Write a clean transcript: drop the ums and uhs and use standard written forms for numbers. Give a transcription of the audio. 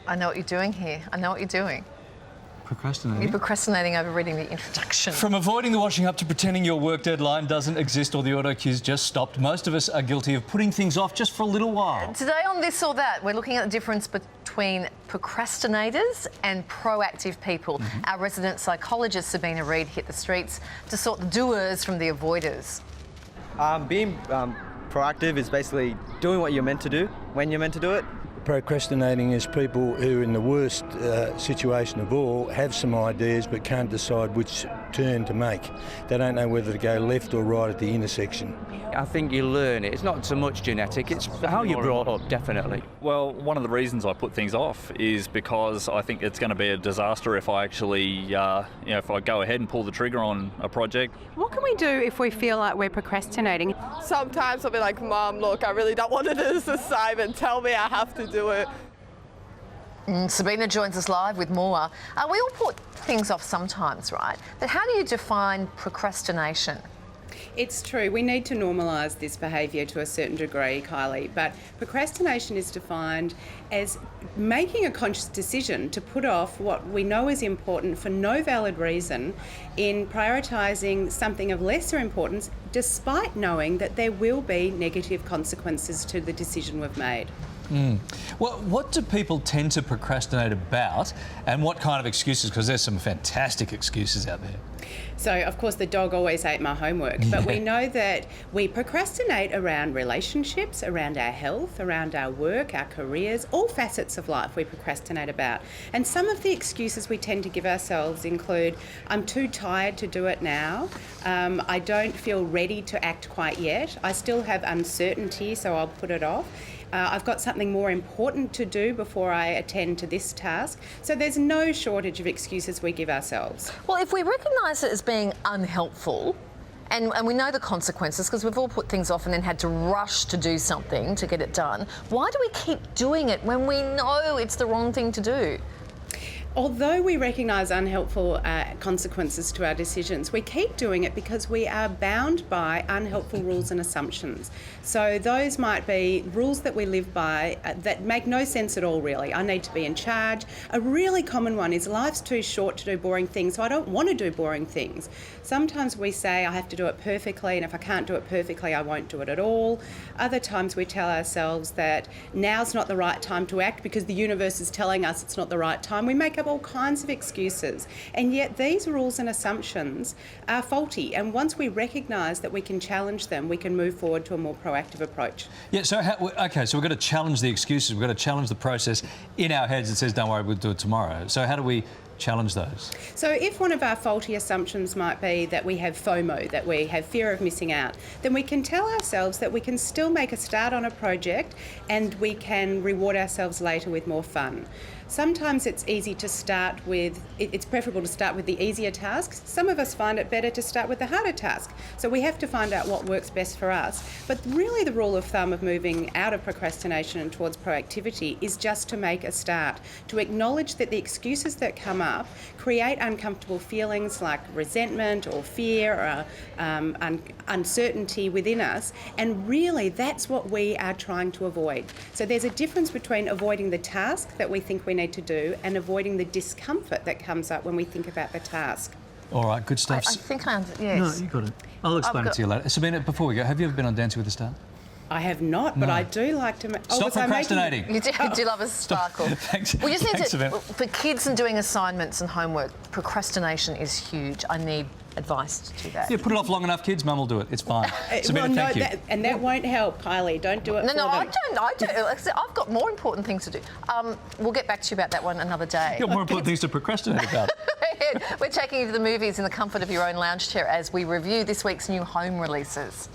I know what you're doing here. I know what you're doing. Procrastinating? You're procrastinating over reading the introduction. From avoiding the washing up to pretending your work deadline doesn't exist or the auto cue's just stopped, most of us are guilty of putting things off just for a little while. Today on This or That, we're looking at the difference between procrastinators and proactive people. Our resident psychologist, Sabina hit the streets to sort the doers from the avoiders. Being proactive is basically doing what you're meant to do when you're meant to do it. Procrastinating is people who, in the worst situation of all, have some ideas but can't decide which turn to make. They don't know whether to go left or right at the intersection. I think you learn it. It's not so much genetic, it's how you're brought up, definitely. Well, one of the reasons I put things off is because I think it's going to be a disaster if I actually, if I go ahead and pull the trigger on a project. What can we do if we feel like we're procrastinating? Sometimes I'll be like, Mum, look, I really don't want to do this assignment. Tell me I have to do it. Sabina joins us live with more. We all put things off sometimes, right? But how do you define procrastination? It's true. We need to normalise this behaviour to a certain degree, Kylie, but procrastination is defined as making a conscious decision to put off what we know is important for no valid reason in prioritising something of lesser importance despite knowing that there will be negative consequences to the decision we've made. Well, what do people tend to procrastinate about and what kind of excuses? Because there's some fantastic excuses out there. So, of course, the dog always ate my homework, but we know that we procrastinate around relationships, around our health, around our work, our careers, all facets of life we procrastinate about. And some of the excuses we tend to give ourselves include, I'm too tired to do it now, I don't feel ready to act quite yet, I still have uncertainty, so I'll put it off. I've got something more important to do before I attend to this task. So there's no shortage of excuses we give ourselves. Well, if we recognise it as being unhelpful, and we know the consequences because we've all put things off and then had to rush to do something to get it done, why do we keep doing it when we know it's the wrong thing to do? Although we recognise unhelpful consequences to our decisions, we keep doing it because we are bound by unhelpful rules and assumptions. So those might be rules that we live by that make no sense at all, really. I need to be in charge. A really common one is life's too short to do boring things, so I don't want to do boring things. Sometimes we say I have to do it perfectly, and if I can't do it perfectly, I won't do it at all. Other times we tell ourselves that now's not the right time to act because the universe is telling us it's not the right time. We make up all kinds of excuses, and yet these rules and assumptions are faulty, and once we recognise that we can challenge them, we can move forward to a more proactive approach. Yeah, so, so we've got to challenge the excuses, we've got to challenge the process in our heads that says, don't worry, we'll do it tomorrow. So how do we challenge those? So if one of our faulty assumptions might be that we have FOMO, that we have fear of missing out, then we can tell ourselves that we can still make a start on a project and we can reward ourselves later with more fun. Sometimes it's easy to start with, it's preferable to start with the easier tasks. Some of us find it better to start with the harder task. So we have to find out what works best for us. But really the rule of thumb of moving out of procrastination and towards proactivity is just to make a start, to acknowledge that the excuses that come up create uncomfortable feelings like resentment or fear or uncertainty within us. And really that's what we are trying to avoid. So there's a difference between avoiding the task that we think we need to do and avoiding the discomfort that comes up when we think about the task. All right, good stuff. I think yes. No, you got it. I'll explain it to you later. Sabina, before we go, have you ever been on Dancing with the Stars? I have not, but I do like to... Stop procrastinating. You do love a sparkle. Thanks. We just need Thanks, to... For kids and doing assignments and homework, procrastination is huge. I need advice to do that. Yeah, put it off long enough, kids, Mum will do it. It's fine. Sabina, well, no, thank you. That won't help, Kylie. Don't do it for them. I don't. I've got more important things to do. We'll get back to you about that one another day. You've got more important things to procrastinate about. We're taking you to the movies in the comfort of your own lounge chair as we review this week's new home releases.